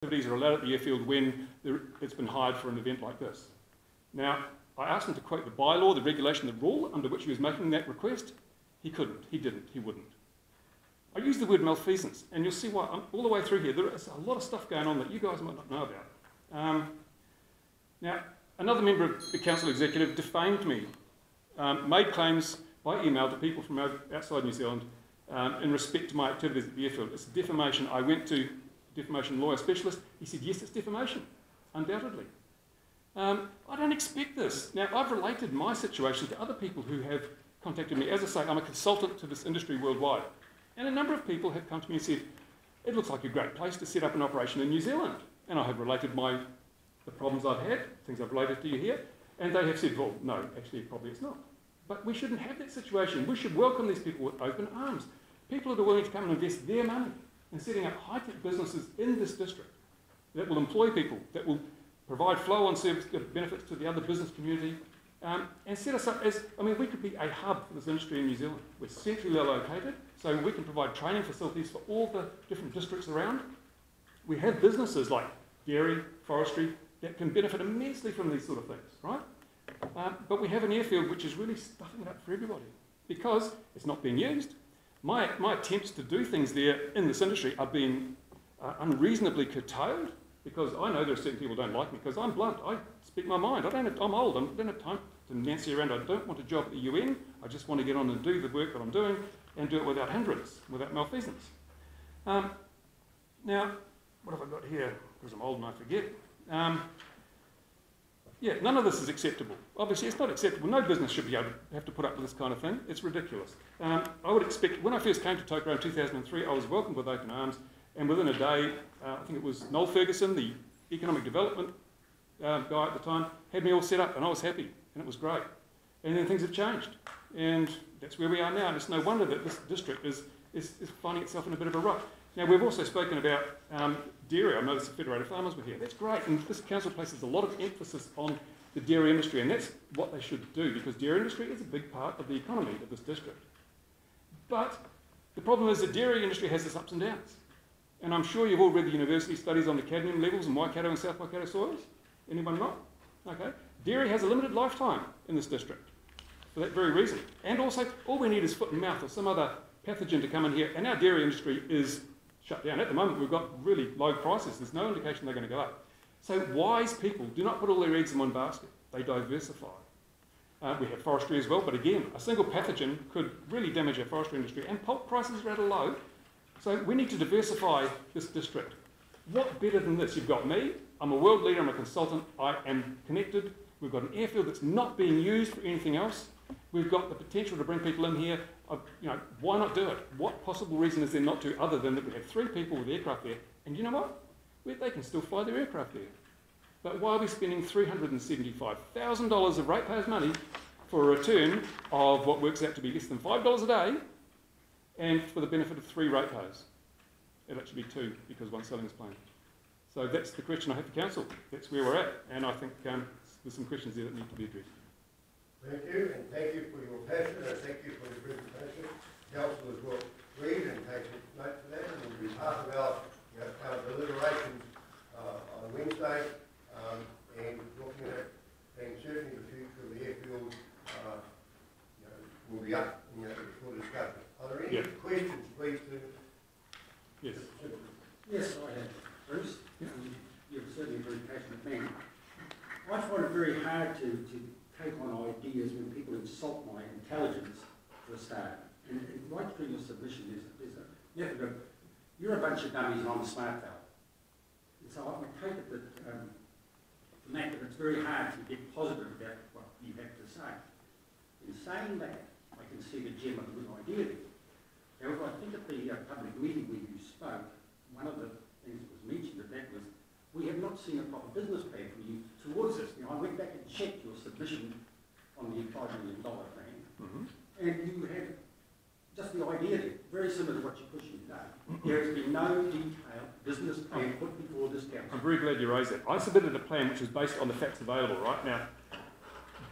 activities are allowed at the airfield when it's been hired for an event like this. Now, I asked him to quote the bylaw, the regulation, the rule under which he was making that request. He couldn't, he didn't, he wouldn't. I used the word malfeasance, and you'll see why all the way through here. There is a lot of stuff going on that you guys might not know about. Now, another member of the council executive defamed me, made claims by email to people from outside New Zealand in respect to my activities at the airfield. It's defamation. I went to a defamation lawyer specialist. He said, yes, it's defamation, undoubtedly. I don't expect this. Now, I've related my situation to other people who have contacted me. As I say, I'm a consultant to this industry worldwide. And a number of people have come to me and said, it looks like a great place to set up an operation in New Zealand. And I have related the problems I've had, things I've related to you here, and they have said, well, no, actually, probably it's not. But we shouldn't have that situation. We should welcome these people with open arms. People that are willing to come and invest their money in setting up high-tech businesses in this district that will employ people, that will provide flow-on service benefits to the other business community, and set us up as, I mean, we could be a hub for this industry in New Zealand. We're centrally located, so we can provide training facilities for all the different districts around. We have businesses like dairy, forestry, that can benefit immensely from these sort of things, right? But we have an airfield which is really stuffing it up for everybody because it's not being used. My attempts to do things there in this industry are being unreasonably curtailed because I know there are certain people who don't like me because I'm blunt. I speak my mind. I'm old. I don't have time to nancy around. I don't want a job at the UN. I just want to get on and do the work that I'm doing and do it without hindrance, without malfeasance. Now, what have I got here? Because I'm old and I forget. Yeah, none of this is acceptable. Obviously, it's not acceptable. No business should be able to have to put up with this kind of thing. It's ridiculous. I would expect, when I first came to Tokoroa in 2003, I was welcomed with open arms, and within a day, I think it was Noel Ferguson, the economic development guy at the time, had me all set up, and I was happy, and it was great. And then things have changed, and that's where we are now. And it's no wonder that this district is finding itself in a bit of a rut. Now, we've also spoken about dairy. I noticed the Federated Farmers were here. That's great, and this council places a lot of emphasis on the dairy industry, and that's what they should do, because dairy industry is a big part of the economy of this district. But the problem is the dairy industry has its ups and downs. And I'm sure you've all read the university studies on the cadmium levels in Waikato and South Waikato soils. Anyone not? Okay. Dairy has a limited lifetime in this district for that very reason. And also, all we need is foot and mouth or some other pathogen to come in here, and our dairy industry is shut down. At the moment, we've got really low prices. There's no indication they're going to go up. So wise people do not put all their eggs in one basket. They diversify. We have forestry as well, but again, a single pathogen could really damage our forestry industry, and pulp prices are at a low. So we need to diversify this district. What better than this? You've got me. I'm a world leader. I'm a consultant. I am connected. We've got an airfield that's not being used for anything else. We've got the potential to bring people in here. Why not do it? What possible reason is there not to, other than that we have 3 people with aircraft there? And you know what? They can still fly their aircraft there. But why are we spending $375,000 of ratepayers' money for a return of what works out to be less than $5 a day, and for the benefit of 3 ratepayers? It'll actually be 2, because one's selling his plane. So that's the question I have for council. That's where we're at, and I think there's some questions there that need to be addressed. Thank you, and thank you for your passion, and thank you for the presentation. Council has well read and taken note of that, and will be part of our deliberations on Wednesday, and looking at, and certainly the future of the airfield will be up for discussion. Are there any questions, please, to Yes. Yes, I have, Bruce. You're certainly a very passionate man. I find it very hard to take on ideas when people insult my intelligence for a start. And right through your submission, there's a method of, you're a bunch of dummies and I'm a smart fellow. And so I take it that from that it's very hard to get positive about what you have to say. In saying that, I can see the gem of a good idea there. However, I think at the public meeting where you spoke, one of the things that was mentioned at that was, we have not seen a proper business plan from you towards this. Now, I went back and checked your submission on the $5 million plan, and you had just the idea there, very similar to what you're pushing today. There has been no detailed business plan put before this council. I'm very glad you raised that. I submitted a plan which was based on the facts available right now.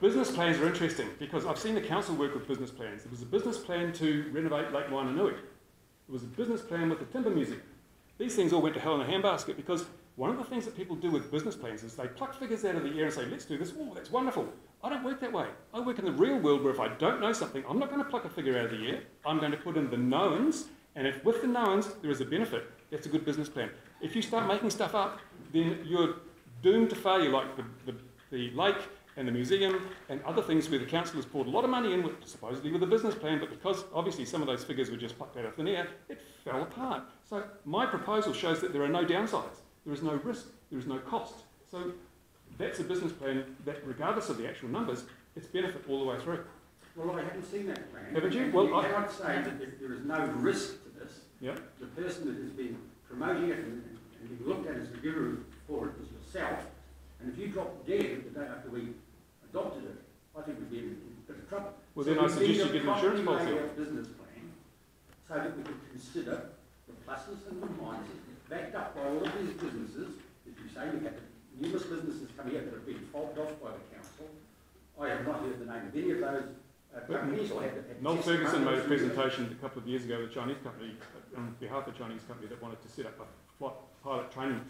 Business plans are interesting because I've seen the council work with business plans. There was a business plan to renovate Lake Wainanui. There was a business plan with the Timber Museum. These things all went to hell in a handbasket because one of the things that people do with business plans is they pluck figures out of the air and say, let's do this. Oh, that's wonderful. I don't work that way. I work in the real world where if I don't know something, I'm not going to pluck a figure out of the air. I'm going to put in the knowns, and if with the knowns there is a benefit, that's a good business plan. If you start making stuff up, then you're doomed to failure, like the lake and the museum and other things where the council has poured a lot of money in, supposedly with a business plan, but because obviously some of those figures were just plucked out of thin air, it fell apart. So my proposal shows that there are no downsides, there is no risk, there is no cost. So that's a business plan that, regardless of the actual numbers, it's benefit all the way through. Well, I haven't seen that plan. Haven't you? And Well, you I cannot say that there is no risk to this. Yeah. The person that has been promoting it and you've looked at as the guru for it is yourself. And if you drop dead the day after we adopted it, I think we'd be in a bit of trouble. Well, then I suggest you get an insurance policy. A business plan so that we could consider the pluses and the minuses, backed up by all of these businesses. As you say, we have numerous businesses coming out that have been fobbed off by the council. I have not heard the name of any of those companies. Noel Ferguson made a presentation a couple of years ago with a Chinese company, on behalf of a Chinese company that wanted to set up a drone pilot training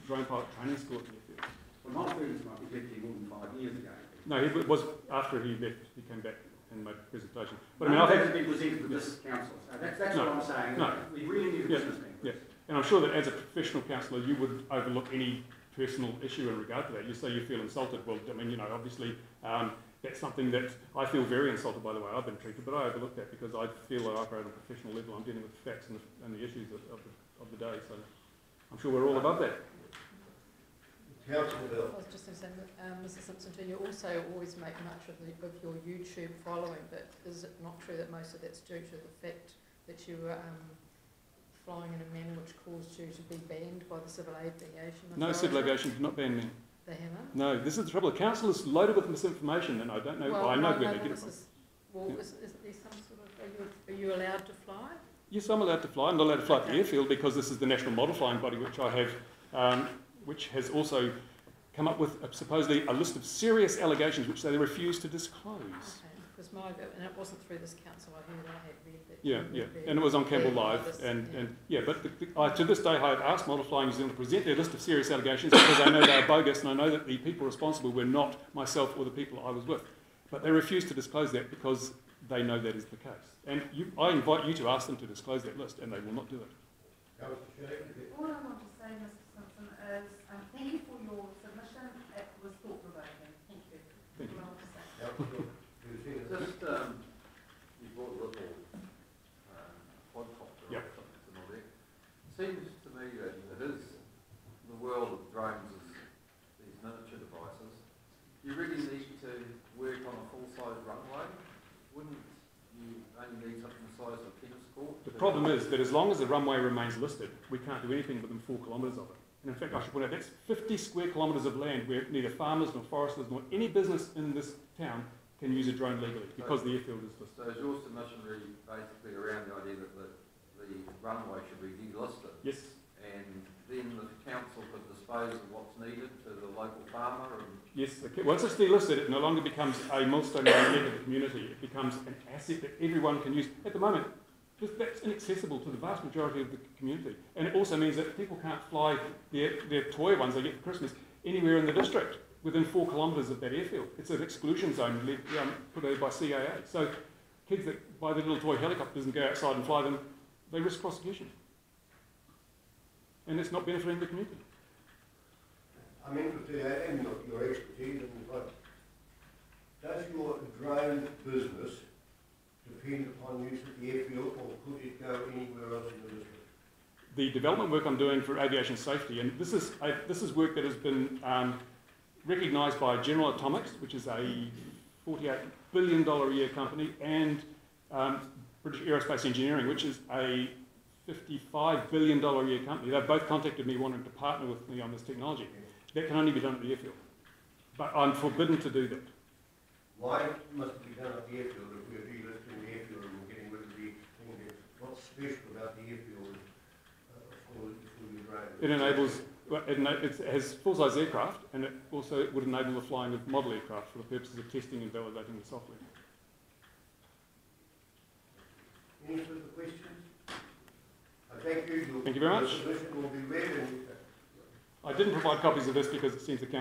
school at the airfield. Well, Noel Ferguson might be left here more than 5 years ago. No, it was after he left, he came back and made a presentation. But I I mean, hasn't been presented to this council, so that's what I'm saying. No. We really need a business plan. Yeah. And I'm sure that as a professional counsellor, you would overlook any personal issue in regard to that. You say you feel insulted. Well, I mean, obviously, that's something that I feel very insulted by the way I've been treated, but I overlook that because I feel that I operate on a professional level. I'm dealing with the facts and the issues of the day, so I'm sure we're all above that. Councillor Bill. I was just going to say, Mr Simpson, too, you also always make much of your YouTube following, but is it not true that most of that's due to the fact that you were flying in a manner which caused you to be banned by the Civil Aviation Authority? No, civil aviation did not ban me. They haven't? No, this is the trouble. The council is loaded with misinformation, and I don't know. Well, I know where they get it from. Well, is there some sort of? Are you allowed to fly? Yes, I'm allowed to fly. I'm not allowed to fly at the airfield because this is the national model flying body, which I have, which has also come up with supposedly a list of serious allegations which they refuse to disclose. Okay, because and it wasn't through this council. I heard I had read that. Yeah, and it was on Campbell Live, but to this day I have asked Model Flying New Zealand to present their list of serious allegations because I know they are bogus and I know that the people responsible were not myself or the people I was with. But they refuse to disclose that because they know that is the case. And I invite you to ask them to disclose that list, and they will not do it. All I want to say, Mr Simpson, is thank you for your submission. It was thought-provoking. Thank you. Thank you. Just, you brought a little quadcopter or something like that. It seems to me that it is, the world of drones is these miniature devices. You really need to work on a full-size runway. Wouldn't you only need something the size of a tennis court? The problem is that as long as the runway remains listed, we can't do anything within 4 kilometres of it. And in fact, I should point out, that's 50 square kilometres of land where neither farmers nor foresters nor any business in this town can use a drone legally because the airfield is listed. So is your submission really basically around the idea that the runway should be delisted? Yes. And then the council could dispose of what's needed to the local farmer? And Yes, once it's delisted, it no longer becomes a millstone in the neck of the community. It becomes an asset that everyone can use. At the moment, that's inaccessible to the vast majority of the community. And it also means that people can't fly their toy ones they get for Christmas anywhere in the district within 4 kilometres of that airfield. It's an exclusion zone put out by CAA. So kids that buy their little toy helicopters and go outside and fly them, they risk prosecution. And it's not benefiting the community. I'm interested in your expertise in the project. Does your drone business depend upon use at the airfield, or could it go anywhere else in the district? The development work I'm doing for aviation safety, and this is work that has been recognised by General Atomics, which is a $48 billion a year company, and British Aerospace Engineering, which is a $55 billion a year company. They've both contacted me wanting to partner with me on this technology. That can only be done at the airfield. But I'm forbidden to do that. Why must it be done at the airfield if we're delisting the airfield and we're getting rid of the thing there? What's special about the airfield for your drone? It enables, it has full-size aircraft, and it also would enable the flying of model aircraft for the purposes of testing and validating the software. Any further questions? Thank you. Thank you very much. The submission will be read and I didn't provide copies of this because it seems the council